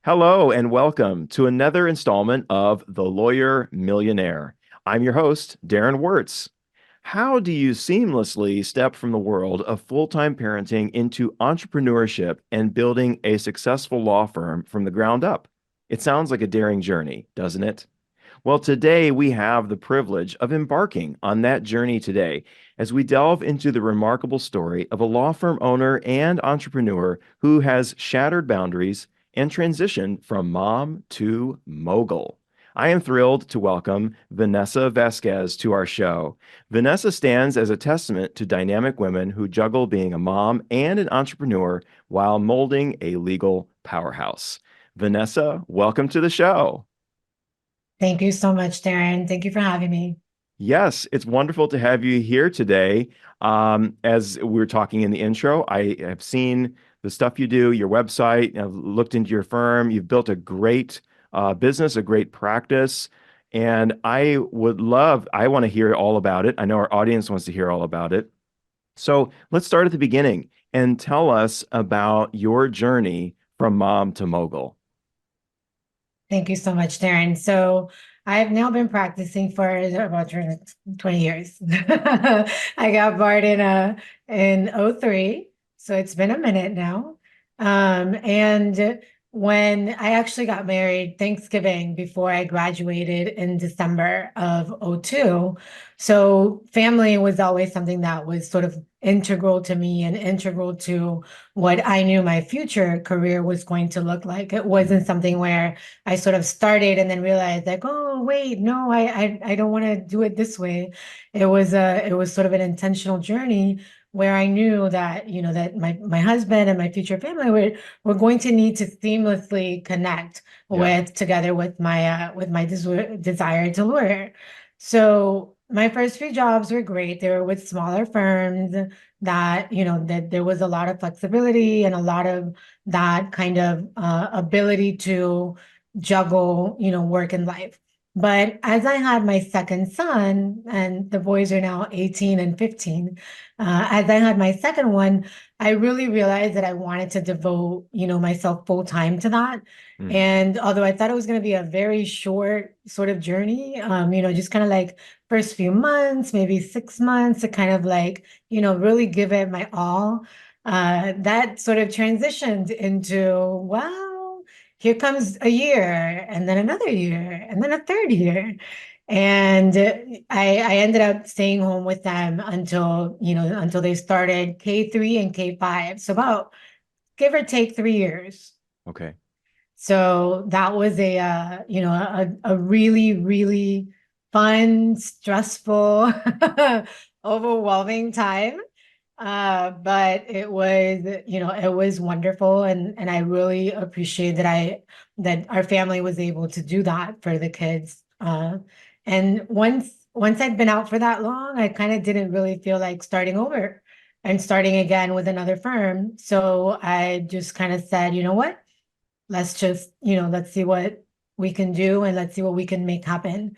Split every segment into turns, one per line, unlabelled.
Hello and welcome to another installment of The Lawyer Millionaire. I'm your host, Darren Wurz. How do you seamlessly step from the world of full-time parenting into entrepreneurship and building a successful law firm from the ground up? It sounds like a daring journey, doesn't it? Well, today we have the privilege of embarking on that journey today as we delve into the remarkable story of a law firm owner and entrepreneur who has shattered boundaries and transitioned from mom to mogul. I am thrilled to welcome Vanessa Vasquez to our show. Vanessa stands as a testament to dynamic women who juggle being a mom and an entrepreneur while molding a legal powerhouse. Vanessa, welcome to the show.
Thank you so much, Darren. Thank you for having me.
Yes, it's wonderful to have you here today. As we were talking in the intro, I have seen the stuff you do, your website, I've looked into your firm. You've built a great business, a great practice. And I want to hear all about it. I know our audience wants to hear all about it. So let's start at the beginning and tell us about your journey from mom to mogul.
Thank you so much, Darren. So I've now been practicing for about 20 years. I got barred in '03, so it's been a minute now. And when I actually got married Thanksgiving before I graduated in December of '02, so family was always something that was sort of integral to me and integral to what I knew my future career was going to look like. It wasn't something where I sort of started and then realized like, oh wait, no, I don't want to do it this way. It was sort of an intentional journey where I knew that, that my husband and my future family were going to need to seamlessly connect
Yeah.
with together with my desire to lawyer. So my first few jobs were great. They were with smaller firms that, that there was a lot of flexibility and a lot of that kind of ability to juggle, work and life. But as I had my second son, and the boys are now 18 and 15, as I had my second one, I really realized that I wanted to devote, myself full time to that.
Mm.
And although I thought it was going to be a very short sort of journey, just kind of like first few months, maybe 6 months to kind of like, really give it my all. That sort of transitioned into, wow, here comes a year, and then another year, and then a third year. And I ended up staying home with them until they started K3 and K5. So about give or take 3 years.
Okay.
So that was a really, really fun, stressful, overwhelming time. But it was wonderful, and I really appreciate that our family was able to do that for the kids. And once I'd been out for that long, I kind of didn't really feel like starting over and starting again with another firm. So I just kind of said, you know what? Let's see what we can do and let's see what we can make happen.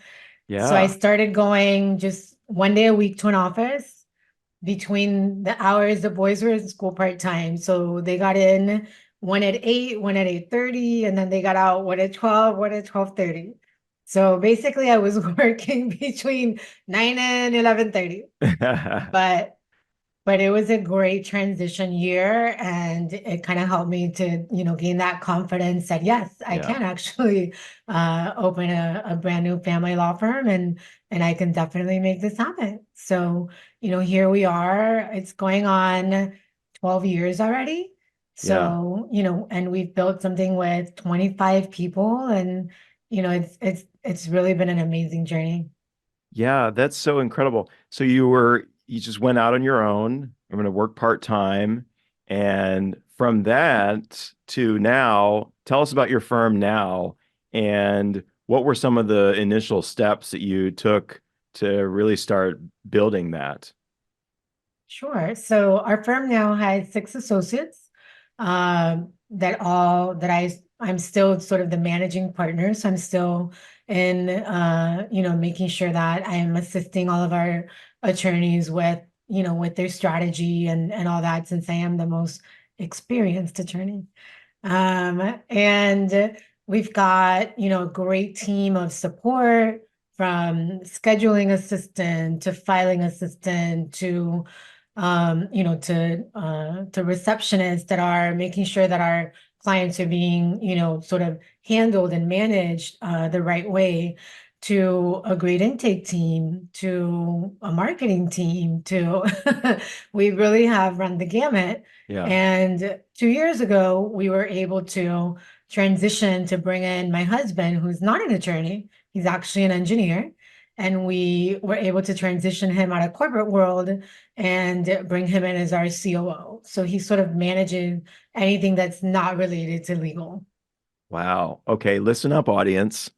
So I
Yeah.
started going just one day a week to an office between the hours the boys were in school part-time. So they got in one at 8, one at 8:30, and then they got out one at 12, one at 12:30. So basically I was working between 9 and 11:30. But but it was a great transition year, and it kind of helped me to, gain that confidence that yes, I
Yeah.
can actually open a brand new family law firm, and I can definitely make this happen. So, here we are. It's going on 12 years already.
Yeah.
So, and we've built something with 25 people, and it's really been an amazing journey.
Yeah, that's so incredible. So you just went out on your own. I'm going to work part-time. And from that to now, tell us about your firm now and what were some of the initial steps that you took to really start building that?
Sure. So our firm now has 6 associates, I'm still sort of the managing partner. So I'm still in, making sure that I am assisting all of our attorneys with their strategy and all that, since I am the most experienced attorney. And we've got, a great team of support from scheduling assistant to filing assistant to receptionists that are making sure that our clients are being, sort of handled and managed the right way, to a great intake team, to a marketing team, to we really have run the gamut.
Yeah.
And 2 years ago, we were able to transition to bring in my husband, who's not an attorney. He's actually an engineer. And we were able to transition him out of corporate world and bring him in as our COO. So he sort of manages anything that's not related to legal.
Wow. Okay, listen up, audience.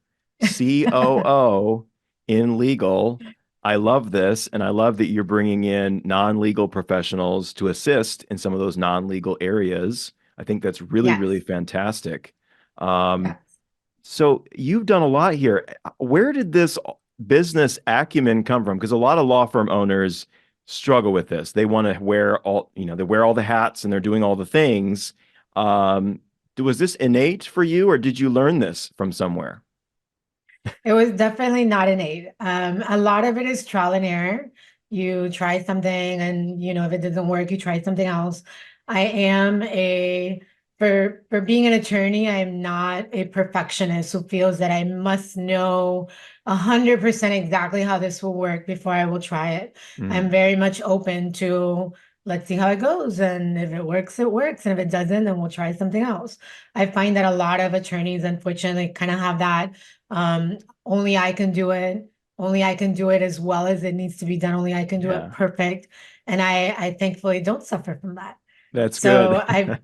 COO in legal. I love this, and I love that you're bringing in non-legal professionals to assist in some of those non-legal areas. I think that's really, really
Yes.
fantastic. Um,
Yes.
so you've done a lot here. Where did this business acumen come from? Because a lot of law firm owners struggle with this. They want to wear all, they wear all the hats and they're doing all the things. Um, was this innate for you, or did you learn this from somewhere?
It was definitely not innate. A lot of it is trial and error. You try something and if it doesn't work, you try something else. I am a for being an attorney, I am not a perfectionist who feels that I must know 100% exactly how this will work before I will try it. I'm
Mm,
very much open to let's see how it goes. And if it works, it works. And if it doesn't, then we'll try something else. I find that a lot of attorneys, unfortunately, kind of have that only I can do it. Only I can do it as well as it needs to be done. Only I can do it
yeah,
perfect. And I thankfully don't suffer from that.
that's
So
good.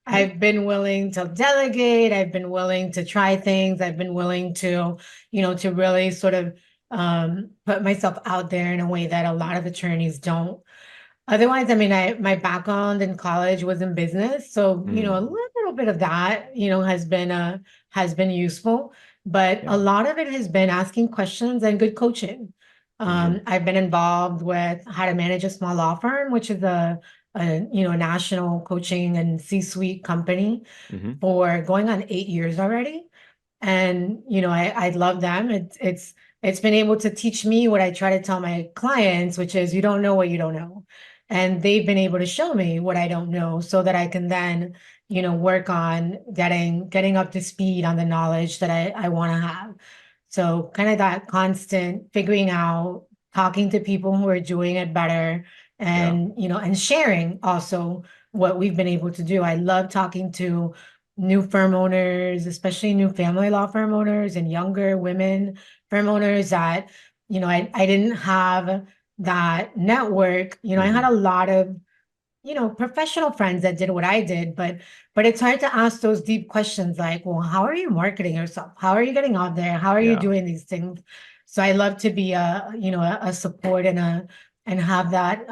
I've been willing to delegate. I've been willing to try things. I've been willing to really sort of put myself out there in a way that a lot of attorneys don't. Otherwise, I mean, my background in college was in business, so a
Mm,
little bit of that, has been useful, but a
yeah.
lot of it has been asking questions and good coaching.
Hmm.
I've been involved with how to manage a small law firm, which is a national coaching and C-suite company
Hmm.
for going on 8 years already. And I love them. It's been able to teach me what I try to tell my clients, which is you don't know what you don't know. And they've been able to show me what I don't know so that I can then, work on getting up to speed on the knowledge that I want to have. So kind of that constant figuring out, talking to people who are doing it better
Yeah.
and sharing also what we've been able to do. I love talking to new firm owners, especially new family law firm owners and younger women firm owners that, I didn't have that network. I had
Hmm.
a lot of, professional friends that did what I did, but it's hard to ask those deep questions like, well, how are you marketing yourself? How are you getting out there? How are you
Yeah.
doing these things? So I love to be a support and have that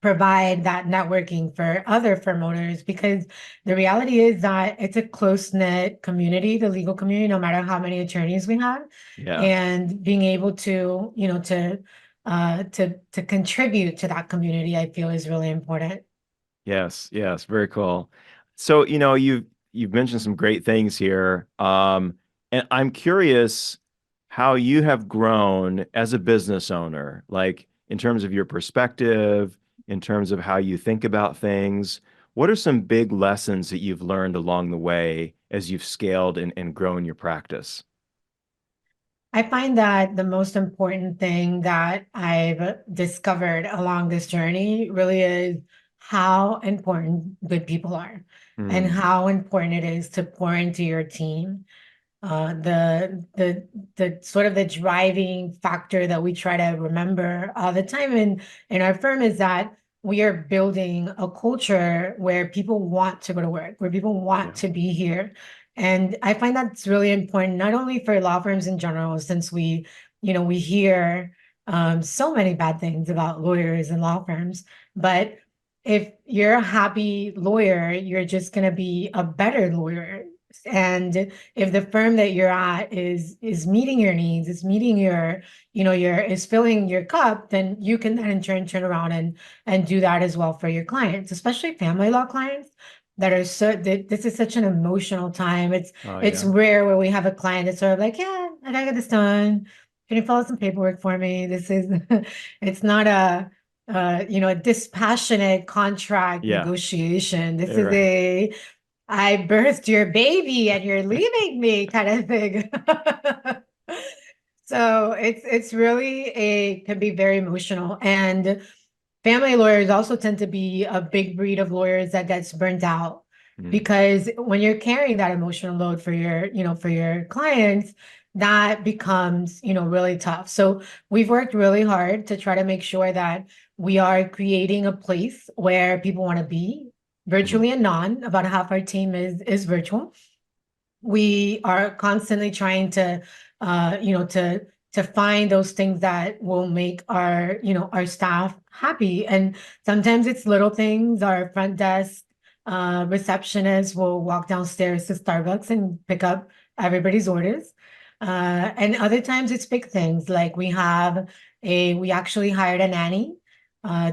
provide that networking for other firm owners because the reality is that it's a close-knit community, the legal community, no matter how many attorneys we have.
Yeah.
And being able to, to contribute to that community, I feel is really important.
Yes, yes, very cool. So, you've mentioned some great things here. And I'm curious how you have grown as a business owner, like in terms of your perspective, in terms of how you think about things. What are some big lessons that you've learned along the way as you've scaled and grown your practice?
I find that the most important thing that I've discovered along this journey really is how important good people are and
Hmm.
how important it is to pour into your team. The sort of the driving factor that we try to remember all the time in our firm is that we are building a culture where people want to go to work, where people want
Yeah.
to be here. And I find that's really important, not only for law firms in general, since we hear so many bad things about lawyers and law firms, but if you're a happy lawyer, you're just going to be a better lawyer. And if the firm that you're at is meeting your needs, is meeting your is filling your cup, then you can then in turn turn around and do that as well for your clients, especially family law clients. that are this is such an emotional time.
Oh
It's
yeah.
rare where we have a client that's sort of like, yeah, I gotta get this done. Can you fill out some paperwork for me? This is it's not a dispassionate contract
Yeah.
negotiation. This is
Right.
a I birthed your baby and you're leaving me kind of thing. So it's really a can be very emotional. And family lawyers also tend to be a big breed of lawyers that gets burnt out
Mm.
because when you're carrying that emotional load for for your clients, that becomes, really tough. So we've worked really hard to try to make sure that we are creating a place where people want to be,
Mhm.
virtually and non. About half our team is virtual. We are constantly trying to to find those things that will make our staff happy. And sometimes it's little things. Our front desk receptionist will walk downstairs to Starbucks and pick up everybody's orders. And other times it's big things, like we actually hired a nanny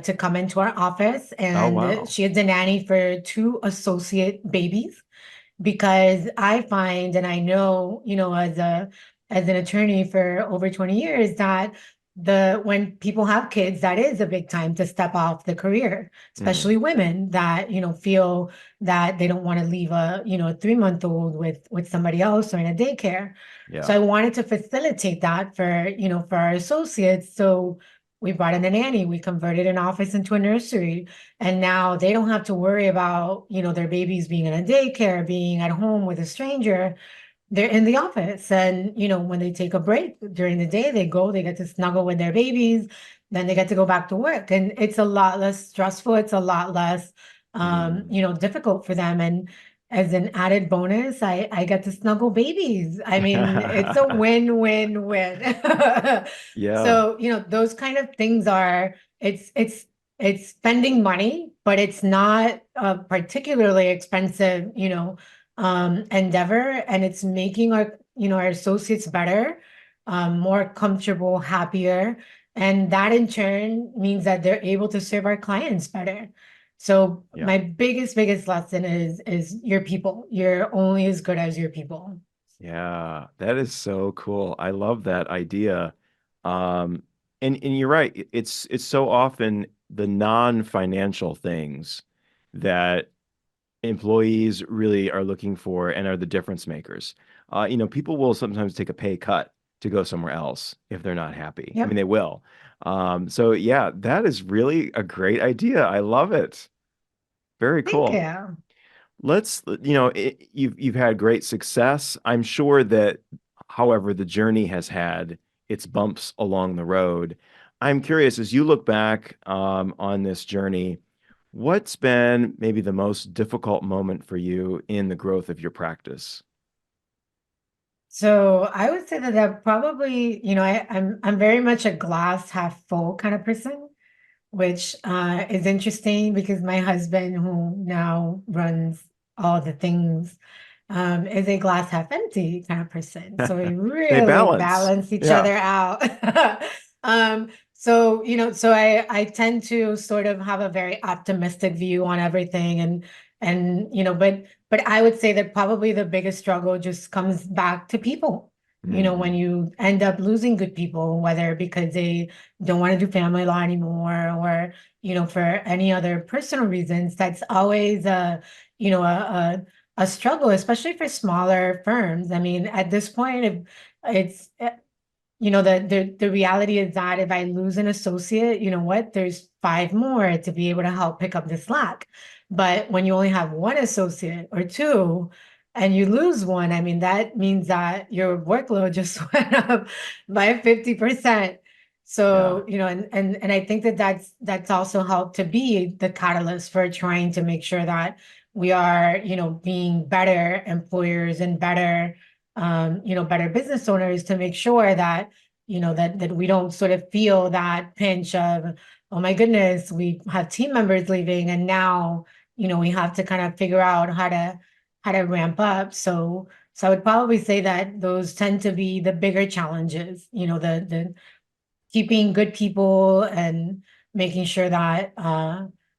to come into our office,
Oh
and
wow.
she is a nanny for two associate babies, because I find, and I know, as an attorney for over 20 years, that when people have kids, that is a big time to step off the career,
Mm.
especially women that, feel that they don't want to leave a 3-month-old with somebody else or in a daycare. So
Yeah.
I wanted to facilitate that for our associates. So we brought in a nanny, we converted an office into a nursery, and now they don't have to worry about, their babies being in a daycare, being at home with a stranger. They're in the office. And, when they take a break during the day, they get to snuggle with their babies, then they get to go back to work. And it's a lot less stressful. It's a lot less,
Mm.
difficult for them. And as an added bonus, I get to snuggle babies. I mean, it's a win-win-win.
Yeah.
So, those kind of things it's spending money, but it's not a particularly expensive, endeavor, and it's making our associates better, more comfortable, happier, and that in turn means that they're able to serve our clients better. So
Yeah.
my biggest lesson is your people. You're only as good as your people.
Yeah. That is so cool. I love that idea. Um, and you're right. It's so often the non-financial things that employees really are looking for and are the difference makers. People will sometimes take a pay cut to go somewhere else if they're not happy. I mean,
Yep.
they will. So yeah, that is really a great idea. I love it. Very
Thank
cool.
you.
You've had great success. I'm sure that, however, the journey has had its bumps along the road. I'm curious, as you look back on this journey, what's been maybe the most difficult moment for you in the growth of your practice?
So I would say that probably, I'm very much a glass half full kind of person, which is interesting because my husband, who now runs all the things, is a glass half empty kind of person. So we
They
really
balance.
balance each
Yeah.
other out. So I tend to sort of have a very optimistic view on everything, and but I would say that probably the biggest struggle just comes back to people. When
Hmm.
you end up losing good people, whether because they don't want to do family law anymore, or for any other personal reasons, that's always a struggle, especially for smaller firms. I mean, at this point, if it's the reality is that if I lose an associate, you know what, there's five more to be able to help pick up the slack. But when you only have one associate or two, and you lose one, I mean, that means that your workload just went up by 50%.
Yeah.
So, and I think that that's also helped to be the catalyst for trying to make sure that we are, being better employers and better business owners, to make sure that, that we don't sort of feel that pinch of, oh my goodness, we have team members leaving, and now, we have to kind of figure out how to ramp up. So I would probably say that those tend to be the bigger challenges, the keeping good people and making sure that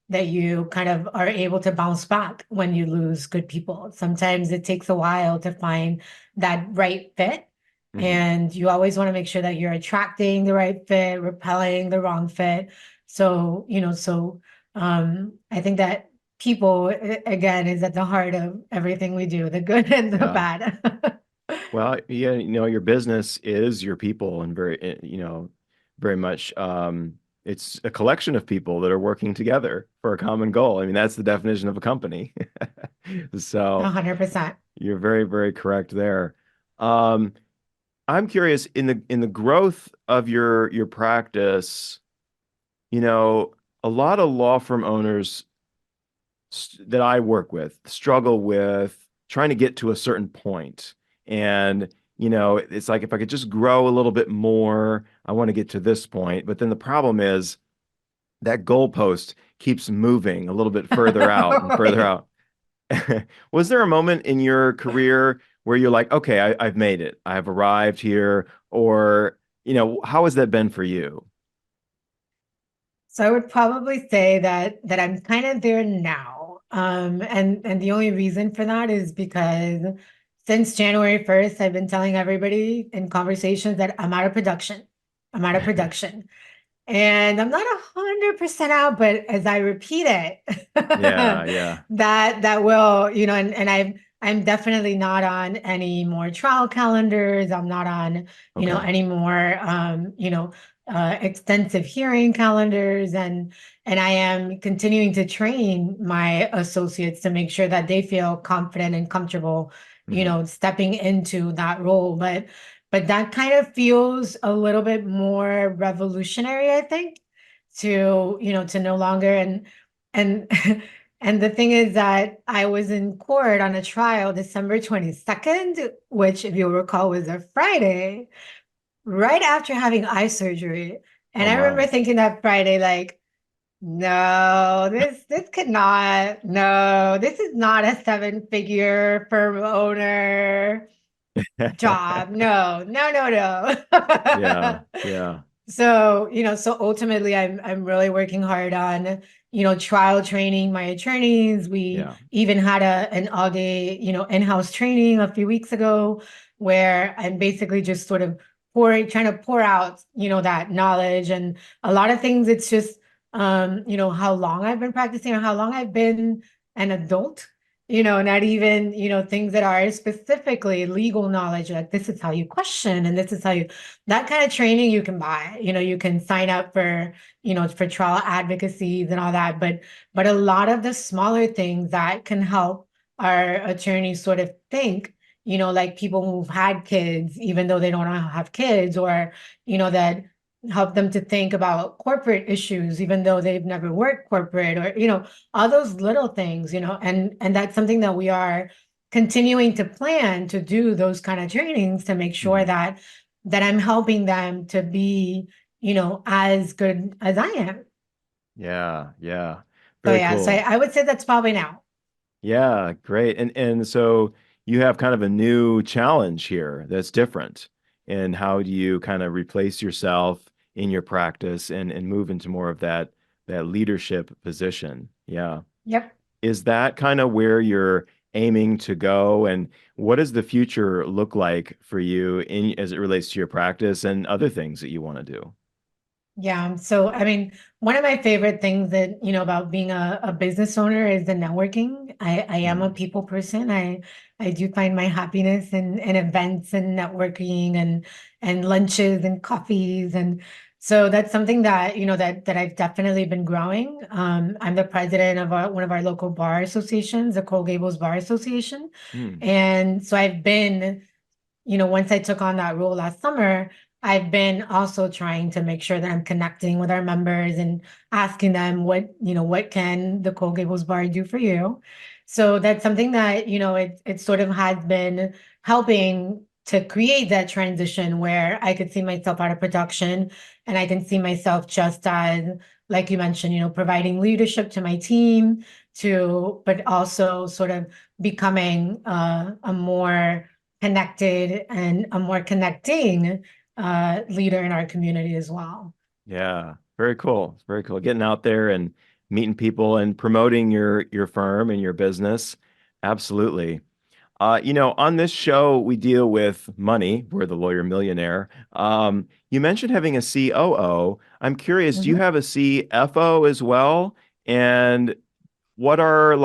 that you kind of are able to bounce back when you lose good people. Sometimes it takes a while to find that right fit.
Hmm.
And you always want to make sure that you're attracting the right fit, repelling the wrong fit. So, I think that people, again, is at the heart of everything we do, the good and the
Yeah.
bad.
Well, yeah, your business is your people and very much it's a collection of people that are working together for a common goal. I mean, that's the definition of a company. So
100%.
you're very, very correct there. Um, I'm curious in the growth of your practice, you know, a lot of law firm owners that I work with struggle with trying to get to a certain point. And, it's like if I could just grow a little bit more, I want to get to this point. But then the problem is that goalpost keeps moving a little bit further out and further
Right.
out. Was there a moment in your career where you're like, okay, I've made it, I've arrived here? Or, how has that been for you?
So I would probably say that I'm kind of there now. And the only reason for that is because since January 1st, I've been telling everybody in conversations that I'm out of production. I'm out of production. And I'm not 100% out, but as I repeat it,
Yeah, yeah.
that will, I'm definitely not on any more trial calendars. I'm not on,
Okay.
any more extensive hearing calendars, and I am continuing to train my associates to make sure that they feel confident and comfortable,
Hmm.
stepping into that role. But that kind of feels a little bit more revolutionary, I think, to no longer and and the thing is that I was in court on a trial December 22nd, which, if you'll recall, was a Friday, right after having eye surgery. And
Oh
I remember
my.
thinking that Friday, like, no, this could not, no, this is not a seven-figure firm owner job. No, no, no,
Yeah,
no.
yeah,
So, so ultimately I'm really working hard on, trial training my attorneys. We
yeah.
even had an all day, in-house training a few weeks ago where I'm basically just sort of trying to pour out, that knowledge, and a lot of things. It's just, how long I've been practicing or how long I've been an adult, not even, things that are specifically legal knowledge, like this is how you question and this is how you, that kind of training you can buy. You can sign up for, for trial advocacies and all that, but a lot of the smaller things that can help our attorneys sort of think, like people who've had kids even though they don't have kids, or that help them to think about corporate issues even though they've never worked corporate, or all those little things, and that's something that we are continuing to plan to do, those kind of trainings, to make sure
Hmm.
that I'm helping them to be, as good as I am.
Yeah, yeah.
So
Very
yeah, so
cool.
I would say that's probably now.
Yeah, great. And so you have kind of a new challenge here that's different. And how do you kind of replace yourself in your practice and move into more of that leadership position? Yeah.
Yep.
Is that kind of where you're aiming to go? And what does the future look like for you in as it relates to your practice and other things that you want to do?
Yeah. So, I mean, one of my favorite things that, about being a business owner is the networking. I am a
Mm,
people person. I do find my happiness in events and networking and lunches and coffees. And so that's something that, that I've definitely been growing. I'm the president of one of our local bar associations, the Coral Gables Bar Association.
mm,
And so I've been, once I took on that role last summer, I've been also trying to make sure that I'm connecting with our members and asking them what can the Coral Gables Bar do for you? So that's something that, it sort of has been helping to create that transition where I could see myself out of production, and I can see myself just as, like you mentioned, providing leadership to my team, but also sort of becoming a more connected and a more connecting leader in our community as well.
yeah, very cool. Very cool. Getting out there and meeting people and promoting your firm and your business. Absolutely. On this show, we deal with money. We're the Lawyer Millionaire. You mentioned having a COO. I'm curious, do you
Mhm.
have a CFO as well? And what are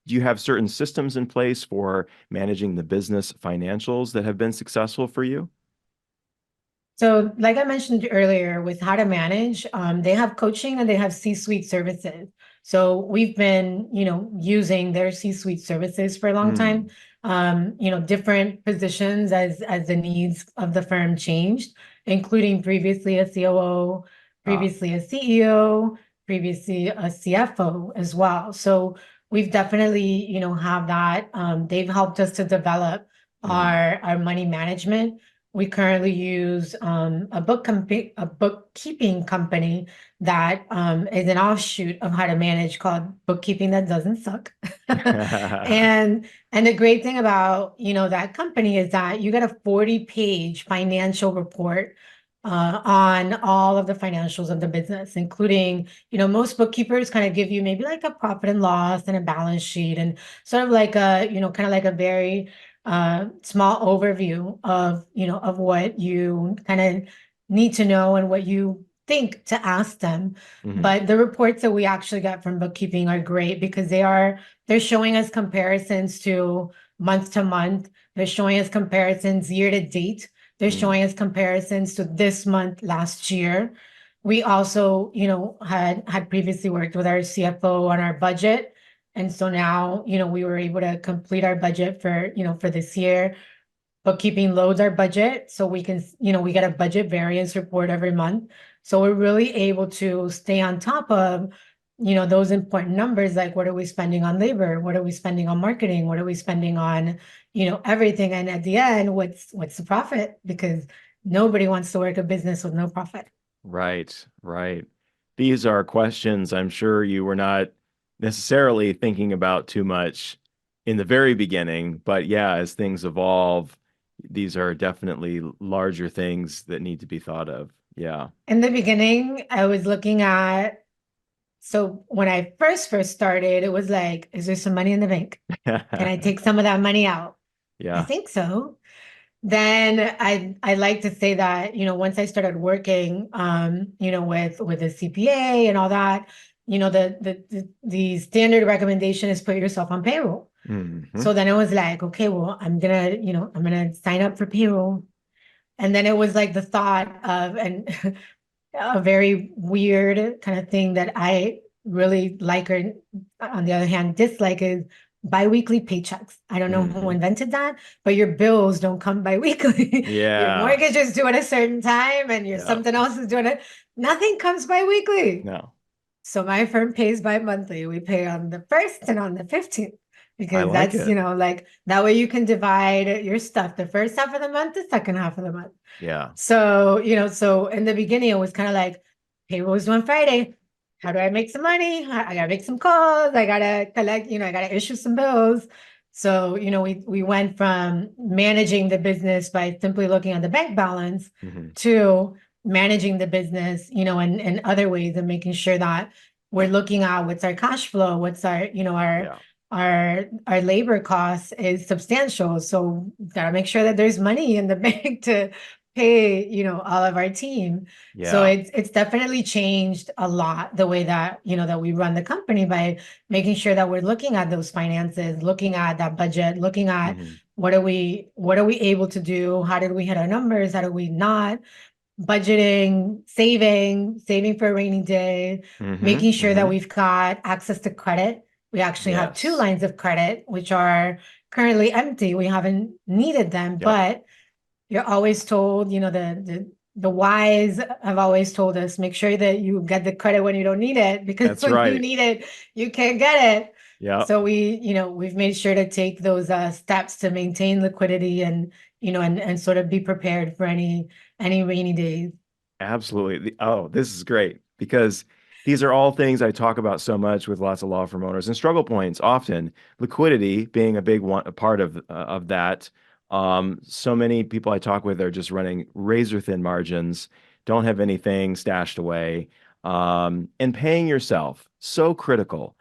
do you have certain systems in place for managing the business financials that have been successful for you?
So, like I mentioned earlier, with how to manage, they have coaching and they have C-suite services. So we've been, using their C-suite services for a long time.
Mm.
Different positions as the needs of the firm changed, including previously a COO,
Ah.
previously a CEO, previously a CFO as well. So we've definitely, have that. They've helped us to develop
Mm.
our money management. We currently use a bookkeeping company that is an offshoot of how to manage called Bookkeeping That Doesn't Suck. And the great thing about, that company is that you get a 40-page financial report on all of the financials of the business, including, most bookkeepers kind of give you maybe like a profit and loss and a balance sheet and sort of like kind of like a very small overview of, of what you kind of need to know and what you think to ask them.
Mhm.
But the reports that we actually get from bookkeeping are great because they're showing us comparisons to month. They're showing us comparisons year to date. They're
Mm.
showing us comparisons to this month last year. We also, had previously worked with our CFO on our budget. And so now, we were able to complete our budget for this year. Bookkeeping loads our budget so we can, we get a budget variance report every month. So we're really able to stay on top of, those important numbers, like what are we spending on labor? What are we spending on marketing? What are we spending on, everything? And at the end, what's the profit? Because nobody wants to work a business with no profit.
Right, right. These are questions I'm sure you were not necessarily thinking about too much in the very beginning, but yeah, as things evolve, these are definitely larger things that need to be thought of. Yeah.
In the beginning, I was looking at, so when I first started, it was like, is there some money in the bank? Can I take some of that money out? I
Yeah.
think so. Then I like to say that, once I started working, with a CPA and all that, the standard recommendation is put yourself on payroll.
Hmm.
So then it was like, okay, well, I'm gonna sign up for payroll. And then it was like the thought of a very weird kind of thing that I really like, or on the other hand, dislike, is biweekly paychecks. I don't know who
Hmm.
invented that, but your bills don't come biweekly. Your
Yeah.
mortgage is due at a certain time and your
Yeah.
something else is doing it. Nothing comes biweekly.
No,
So my firm pays bi-monthly. We pay on the 1st and on the 15th
I
because
like
that's,
it.
like that way you can divide your stuff, the first half of the month, the second half of the month.
Yeah.
So, so in the beginning, it was kind of like payroll is on Friday. How do I make some money? I gotta make some calls. I gotta collect, I gotta issue some bills. So, we went from managing the business by simply looking at the bank balance
Hmm.
to managing the business, in other ways and making sure that we're looking at what's our cash flow, what's our,
Yeah.
our labor costs is substantial. So gotta make sure that there's money in the bank to pay, all of our team. So
Yeah.
it's definitely changed a lot the way that, that we run the company by making sure that we're looking at those finances, looking at that budget, looking at
Hmm.
what are we able to do? How did we hit our numbers? How did we not? Budgeting, saving for a rainy day,
Hmm.
making sure that
Hmm.
we've got access to credit. We actually have two
Yes.
lines of credit, which are currently empty. We haven't needed them,
Yep.
but you're always told, the wise have always told us, make sure that you get the credit when you don't need it, because
That's
when you
right.
need it, you can't get it.
Yep.
So we've made sure to take those steps to maintain liquidity and, and sort of be prepared for any rainy days.
Absolutely. Oh, this is great because these are all things I talk about so much with lots of law firm owners and struggle points often. Liquidity being a big one, a part of that. So many people I talk with are just running razor thin margins, don't have anything stashed away. And paying yourself, so critical.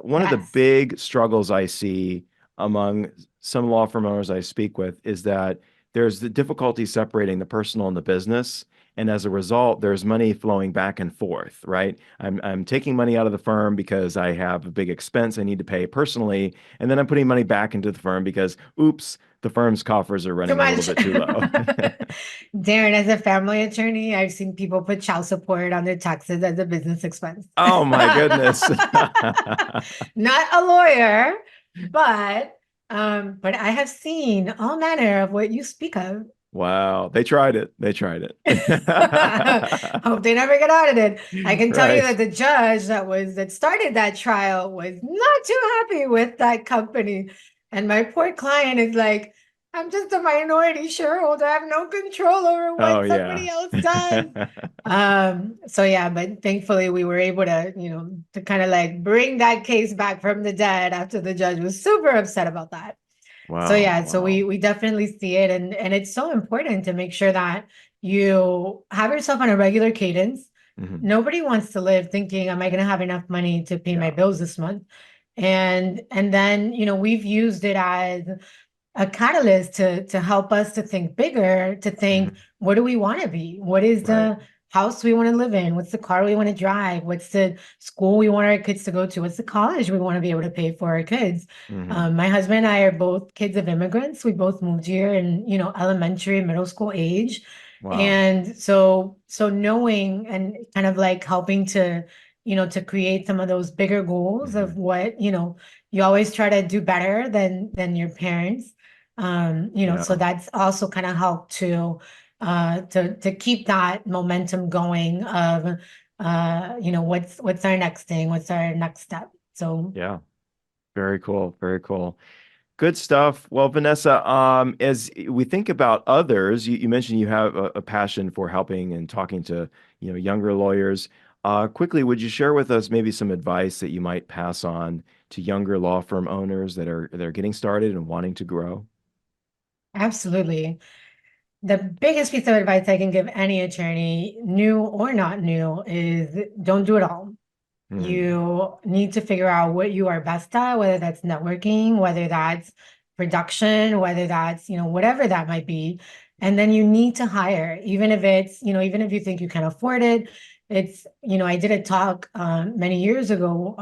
One of the
Yes.
big struggles I see among some law firm owners I speak with is that there's the difficulty separating the personal and the business. And as a result, there's money flowing back and forth, right? I'm taking money out of the firm because I have a big expense I need to pay personally, and then I'm putting money back into the firm because, oops, the firm's coffers are
Too
running a little
much.
bit too low.
Darren, as a family attorney, I've seen people put child support on their taxes as a business expense.
Oh my goodness.
Not a lawyer, but I have seen all manner of what you speak of.
Wow, they tried it. They tried it.
Hope they never get audited. I can tell you that
Right.
the judge that started that trial was not too happy with that company. And my poor client is like, I'm just a minority shareholder. I have no control over
Oh
what
yeah.
somebody else does. So yeah, but thankfully we were able to, to kind of like bring that case back from the dead after the judge was super upset about that. So
Wow.
yeah, so
Wow.
we definitely see it, and it's so important to make sure that you have yourself on a regular cadence.
Mhm.
Nobody wants to live thinking, am I going to have enough money to pay my
Yeah.
bills this month? And then, we've used it as a catalyst to help us to think bigger, to think,
Mhm.
what do we want to be? What is
Right.
the house we want to live in? What's the car we want to drive? What's the school we want our kids to go to? What's the college we want to be able to pay for our kids?
Mhm.
My husband and I are both kids of immigrants. We both moved here in, elementary, middle school age.
Wow.
And so knowing and kind of like helping to, to create some of those bigger goals of
Mhm.
what, you always try to do better than your parents. So
Yeah.
that's also kind of helped to keep that momentum going of what's our next thing, what's our next step. So
Yeah. Very cool. Very cool. Good stuff. Well, Vanessa, as we think about others, you mentioned you have a passion for helping and talking to, younger lawyers. Quickly, would you share with us maybe some advice that you might pass on to younger law firm owners that are getting started and wanting to grow?
absolutely. The biggest piece of advice I can give any attorney, new or not new, is don't do it all.
Hmm.
You need to figure out what you are best at, whether that's networking, whether that's production, whether that's, whatever that might be. And then you need to hire, even if it's, even if you think you can afford it. It's, I did a talk many years ago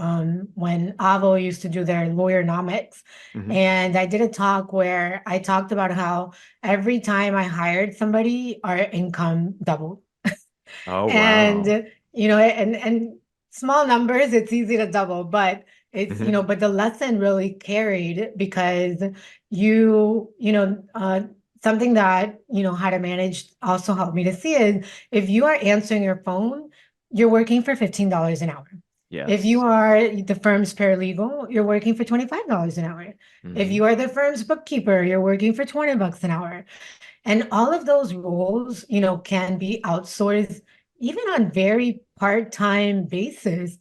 when Avo used to do their lawyer-nomics.
Hmm.
And I did a talk where I talked about how every time I hired somebody, our income doubled.
Oh, wow.
And and small numbers, it's easy to double, but it's
Hmm.
but the lesson really carried because something that how to manage also helped me to see is if you are answering your phone, you're working for $15 an hour. If you
Yes.
are the firm's paralegal, you're working for $25 an hour. If
Hmm.
you are the firm's bookkeeper, you're working for $20 an hour. And all of those roles, can be outsourced even on very part-time basis.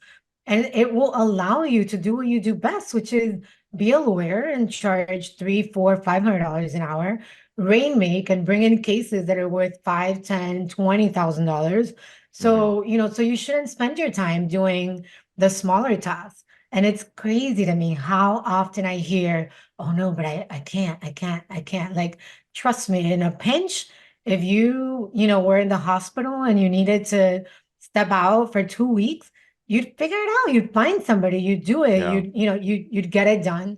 And it will allow you to do what you do best, which is be a lawyer and charge three, four, $500 an hour, rainmake and bring in cases that are worth five, 10, $20,000.
Hmm.
So you shouldn't spend your time doing the smaller tasks. And it's crazy to me how often I hear, oh no, but I can't. Like, trust me, in a pinch, if were in the hospital and you needed to step out for 2 weeks, you'd figure it out. You'd find somebody, you'd do it,
Yeah.
you'd get it done.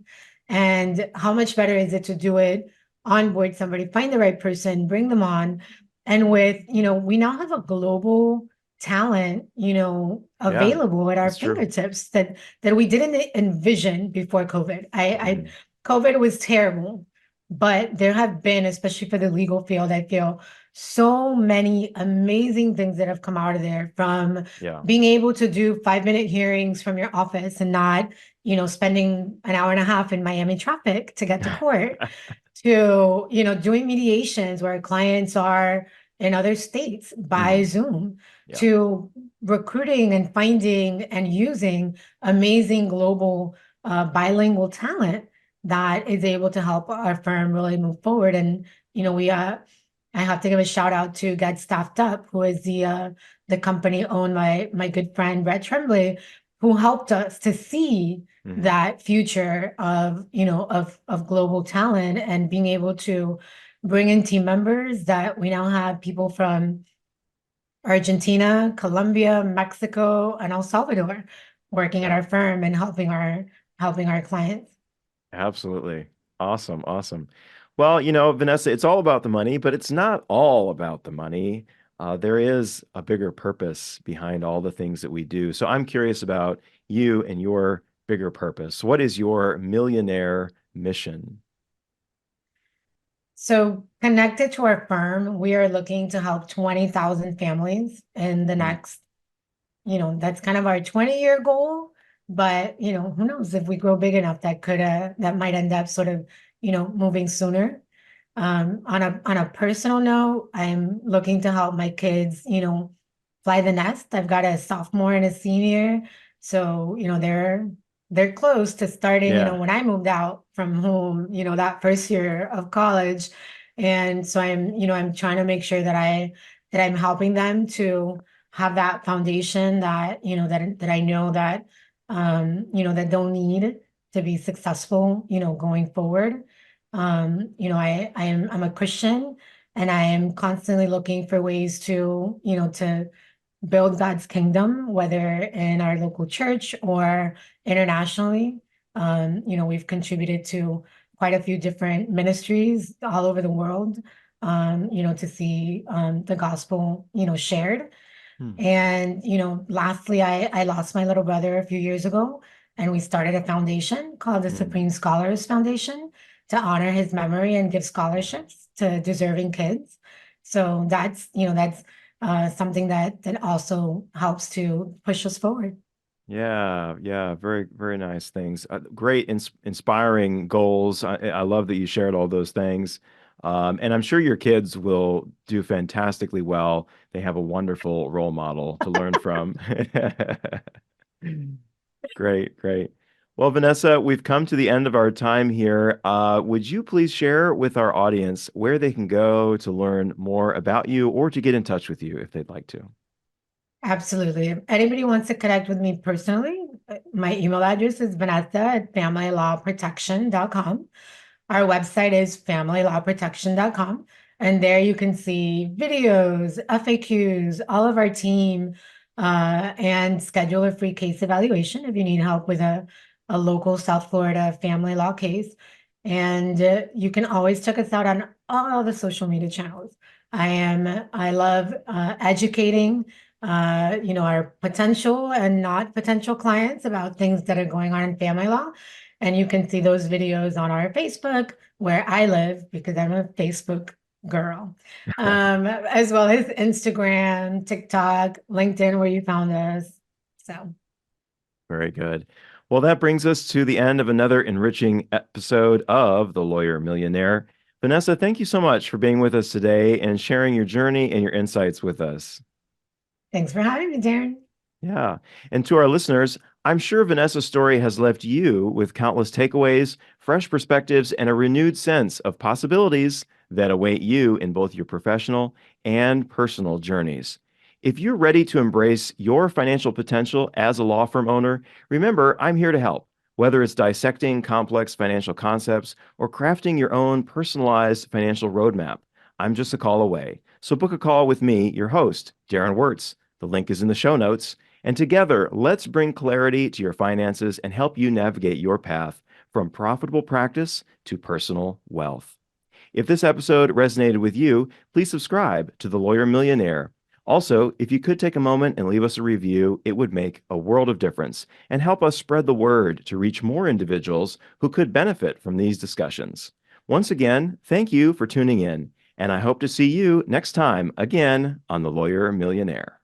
And how much better is it to do it, onboard somebody, find the right person, bring them on. And we now have a global talent,
Yeah.
available at our
That's true.
fingertips that we didn't envision before COVID.
Hmm.
COVID was terrible, but there have been, especially for the legal field, I feel so many amazing things that have come out of there, from
Yeah.
being able to do 5-minute hearings from your office and not, spending an hour and a half in Miami traffic to get to court, to, doing mediations where clients are in other states by
Hmm.
Zoom,
Yeah.
to recruiting and finding and using amazing global bilingual talent that is able to help our firm really move forward. And, I have to give a shout out to Get Staffed Up, who is the the company owned by my good friend Brett Tremblay, who helped us to see
Mhm.
that future of, of global talent and being able to bring in team members that we now have people from Argentina, Colombia, Mexico, and El Salvador working at
Yeah,
our firm and helping our clients.
absolutely. Awesome. Awesome. Well, Vanessa, it's all about the money, but it's not all about the money. There is a bigger purpose behind all the things that we do. So I'm curious about you and your bigger purpose. What is your millionaire mission?
So connected to our firm, we are looking to help 20,000 families in the
Mm.
next, that's kind of our 20-year goal. But, who knows if we grow big enough that might end up sort of, moving sooner. On a personal note, I'm looking to help my kids, fly the nest. I've got a sophomore and a senior, so they're close to starting.
Yeah.
When I moved out from home, that first year of college, and so I'm trying to make sure that I'm helping them to have that foundation that that I know that they'll need to be successful, going forward. I'm a Christian and I am constantly looking for ways to build God's kingdom, whether in our local church or internationally. We've contributed to quite a few different ministries all over the world, to see the gospel, shared.
Hmm.
And, lastly, I lost my little brother a few years ago, and we started a foundation called the
Hmm.
Supreme Scholars Foundation to honor his memory and give scholarships to deserving kids. So that's something that also helps to push us forward.
Yeah, yeah, very, very nice things. Great, inspiring goals. I love that you shared all those things. And I'm sure your kids will do fantastically well. They have a wonderful role model to learn from. Great, great. Well, Vanessa, we've come to the end of our time here. Would you please share with our audience where they can go to learn more about you or to get in touch with you if they'd like to?
Absolutely. If anybody wants to connect with me personally, my email address is vanessa@familylawprotection.com. Our website is familylawprotection.com. And there you can see videos, FAQs, all of our team, and schedule a free case evaluation if you need help with a local South Florida family law case. And you can always check us out on all the social media channels. I love educating our potential and not potential clients about things that are going on in family law. And you can see those videos on our Facebook, where I live, because I'm a Facebook girl, as well as Instagram, TikTok, LinkedIn, where you found us. So
Very good. Well, that brings us to the end of another enriching episode of The Lawyer Millionaire. Vanessa, thank you so much for being with us today and sharing your journey and your insights with us.
thanks for having me, Darren.
Yeah. And to our listeners, I'm sure Vanessa's story has left you with countless takeaways, fresh perspectives, and a renewed sense of possibilities that await you in both your professional and personal journeys. If you're ready to embrace your financial potential as a law firm owner, remember, I'm here to help. Whether it's dissecting complex financial concepts or crafting your own personalized financial roadmap, I'm just a call away. So book a call with me, your host, Darren Wurz. The link is in the show notes. And together, let's bring clarity to your finances and help you navigate your path from profitable practice to personal wealth. If this episode resonated with you, please subscribe to The Lawyer Millionaire. Also, if you could take a moment and leave us a review, it would make a world of difference and help us spread the word to reach more individuals who could benefit from these discussions. Once again, thank you for tuning in, and I hope to see you next time again on The Lawyer Millionaire.